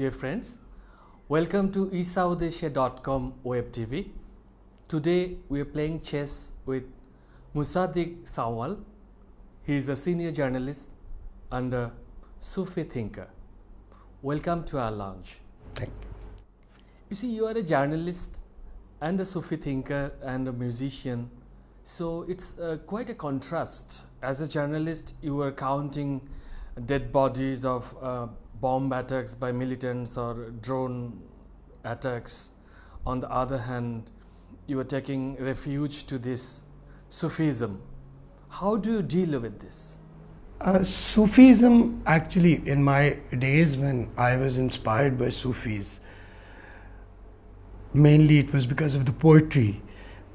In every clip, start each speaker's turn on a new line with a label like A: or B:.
A: Dear friends, welcome to E-SouthAsia.com web TV. Today we are playing chess with Musadiq Sanwal. He is a senior journalist and a Sufi thinker. Welcome to our lounge.
B: Thank you.
A: You see, you are a journalist and a Sufi thinker and a musician. So it's quite a contrast. As a journalist, you were counting dead bodies of bomb attacks by militants or drone attacks. On the other hand, you were taking refuge to this Sufism. How do you deal with this?
B: Sufism, actually, in my days when I was inspired by Sufis, mainly it was because of the poetry.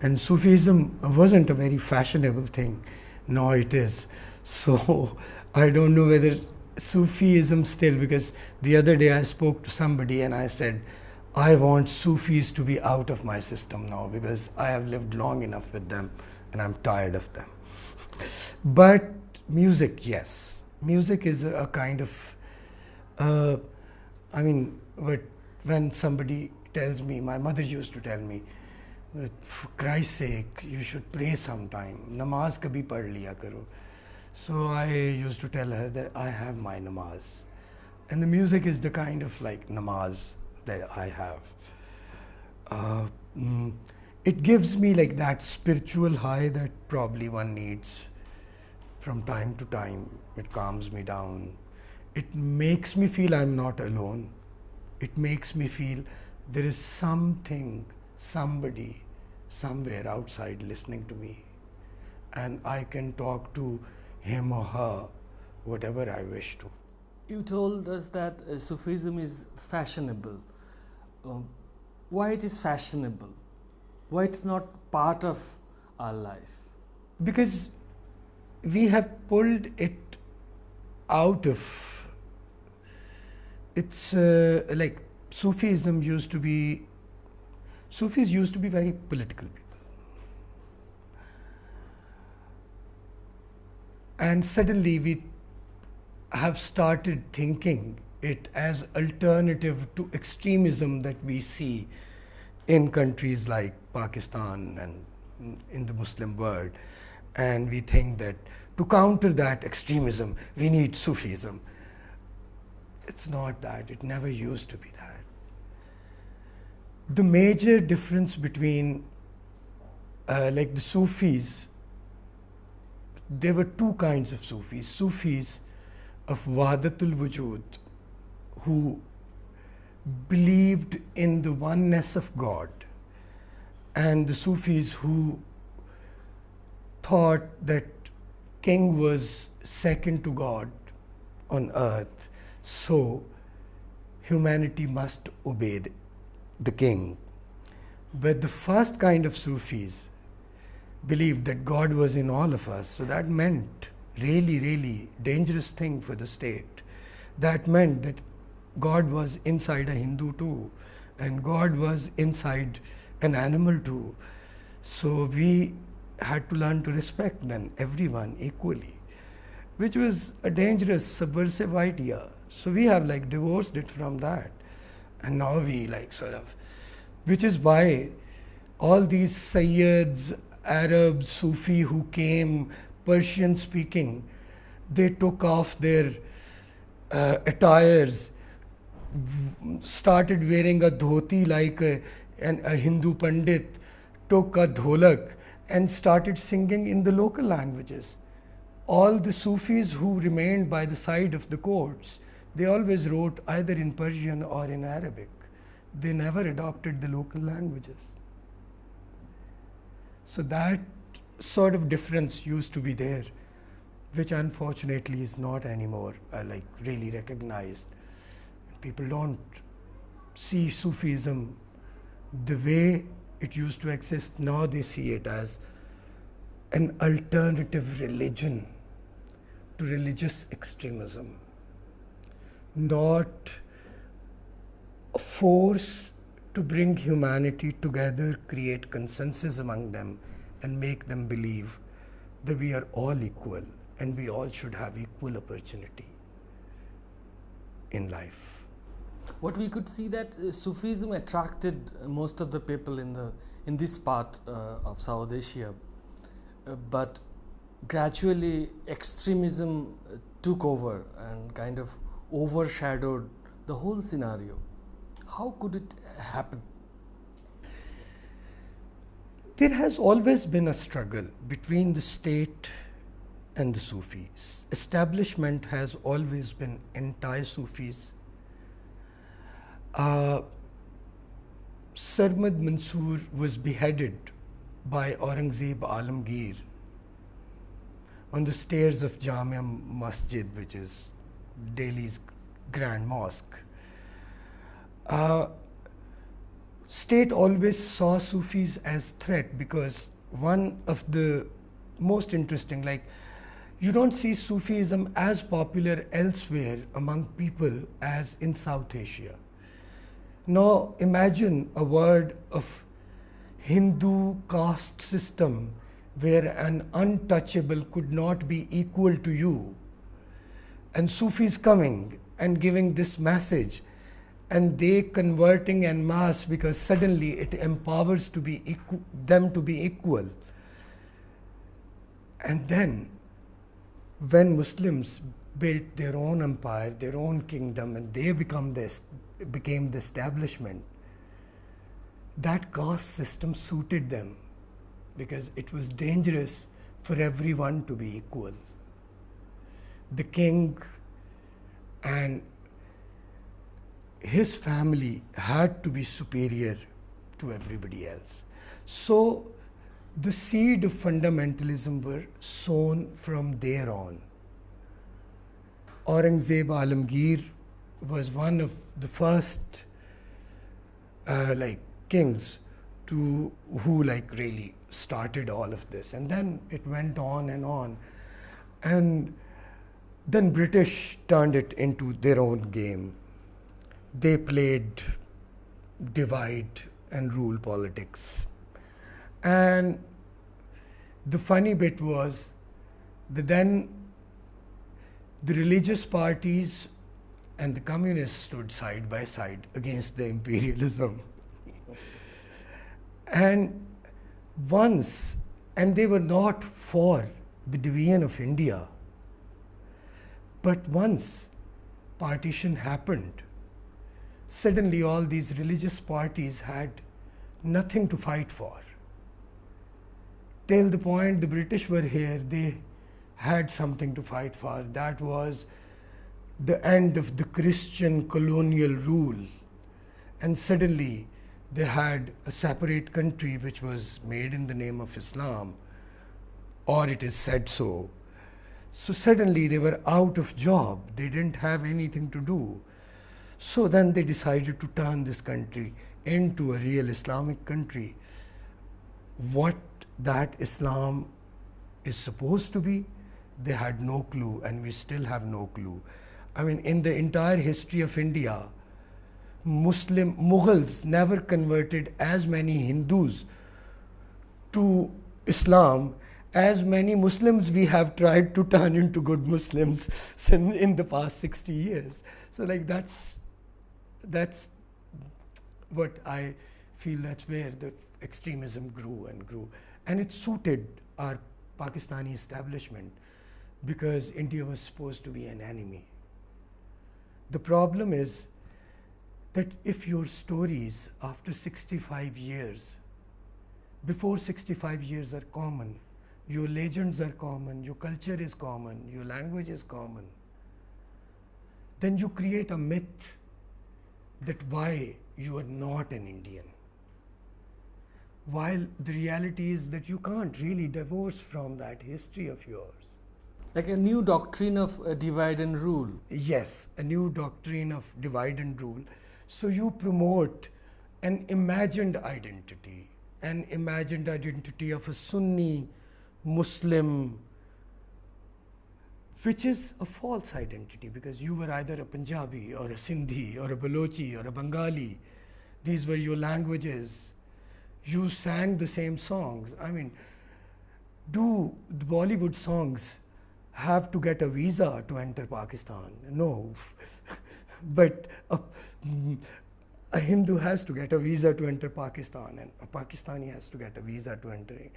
B: And Sufism wasn't a very fashionable thing. No, it is. So I don't know whether Sufism still, because the other day I spoke to somebody and I said, I want Sufis to be out of my system now because I have lived long enough with them and I'm tired of them. But music, yes. Music is a kind of, but when somebody tells me, my mother used to tell me, for Christ's sake, you should pray sometime. Namaz kabhi padh liya karo. So I used to tell her that I have my namaz. And the music is the kind of like namaz that I have. It gives me like that spiritual high that probably one needs from time to time. It calms me down. It makes me feel I'm not alone. It makes me feel there is something, somebody, somewhere outside listening to me. And I can talk to him or her, whatever I wish to.
A: You told us that Sufism is fashionable. Why it is fashionable? Why it's not part of our life?
B: Because we have pulled it out of, it's like Sufism used to be, Sufis used to be very political people. And suddenly we have started thinking it as alternative to extremism that we see in countries like Pakistan and in the Muslim world. And we think that to counter that extremism, we need Sufism. It's not that. It never used to be that. The major difference between like the Sufis, there were two kinds of Sufis. Sufis of Wahdatul Wujud, who believed in the oneness of God, and the Sufis who thought that king was second to God on earth, so humanity must obey the king. But the first kind of Sufis believed that God was in all of us, so that meant really, really dangerous thing for the state. That meant that God was inside a Hindu too, and God was inside an animal too. So we had to learn to respect then everyone equally, which was a dangerous, subversive idea. So we have like divorced it from that. And now we like sort of, which is why all these Sayyids, Arabs, Sufi who came, Persian speaking, they took off their attires, started wearing a dhoti like a Hindu Pandit, took a dholak and started singing in the local languages. All the Sufis who remained by the side of the courts, they always wrote either in Persian or in Arabic. They never adopted the local languages. So that sort of difference used to be there, which unfortunately is not anymore like really recognized. People don't see Sufism the way it used to exist. Now they see it as an alternative religion to religious extremism, not a force to bring humanity together, create consensus among them, and make them believe that we are all equal and we all should have equal opportunity in life.
A: What we could see that Sufism attracted most of the people in this part of South Asia, but gradually extremism took over and kind of overshadowed the whole scenario. How could it happen?
B: There has always been a struggle between the state and the Sufis. Establishment has always been anti-Sufis. Sarmad Mansoor was beheaded by Aurangzeb Alamgir on the stairs of Jamia Masjid, which is Delhi's Grand Mosque. State always saw Sufis as threat because one of the most interesting, like, you don't see Sufism as popular elsewhere among people as in South Asia. Now imagine a world of Hindu caste system where an untouchable could not be equal to you, and Sufis coming and giving this message, and they converting en masse because suddenly it empowers them to be equal. And then when Muslims built their own empire, their own kingdom, and they became the establishment, that caste system suited them because it was dangerous for everyone to be equal. The king and his family had to be superior to everybody else. So the seed of fundamentalism were sown from there on. Aurangzeb Alamgir was one of the first kings who really started all of this, and then it went on, and then British turned it into their own game. They played divide and rule politics. And the funny bit was that then the religious parties and the communists stood side by side against the imperialism. And they were not for the division of India. But once partition happened, suddenly all these religious parties had nothing to fight for. Till the point the British were here, they had something to fight for. That was the end of the Christian colonial rule. And suddenly they had a separate country which was made in the name of Islam, or it is said so. So suddenly they were out of job. They didn't have anything to do. So then they decided to turn this country into a real Islamic country. What that Islam is supposed to be, they had no clue, and we still have no clue. I mean, in the entire history of India, Mughals never converted as many Hindus to Islam as many Muslims we have tried to turn into good Muslims in the past 60 years. So that's what I feel, that's where the extremism grew and grew. And it suited our Pakistani establishment because India was supposed to be an enemy. The problem is that if your stories after 65 years, before 65 years are common, your legends are common, your culture is common, your language is common, then you create a myth that why you are not an Indian. While the reality is that you can't really divorce from that history of yours.
A: Like a new doctrine of divide and rule.
B: Yes, a new doctrine of divide and rule. So you promote an imagined identity of a Sunni Muslim, which is a false identity because you were either a Punjabi or a Sindhi or a Balochi or a Bengali. These were your languages. You sang the same songs. I mean, do the Bollywood songs have to get a visa to enter Pakistan? No. But a Hindu has to get a visa to enter Pakistan, and a Pakistani has to get a visa to enter it.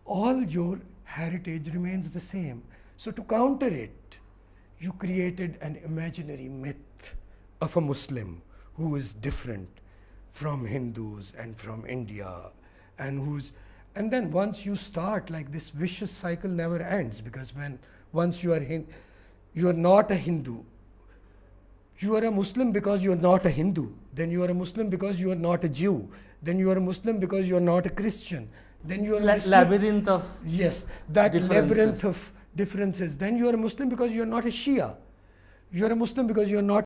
B: All your heritage remains the same. So to counter it, you created an imaginary myth of a Muslim who is different from Hindus and from India, and then once you start, like, this vicious cycle never ends, because once you are not a Hindu, you are a Muslim because you are not a Hindu, then you are a Muslim because you are not a Jew, then you are a Muslim because you are not a Christian, then you are a Muslim,
A: labyrinth of
B: yes, that
A: differences.
B: labyrinth of differences. Then you are a Muslim because you are not a Shia, you are a Muslim because you are not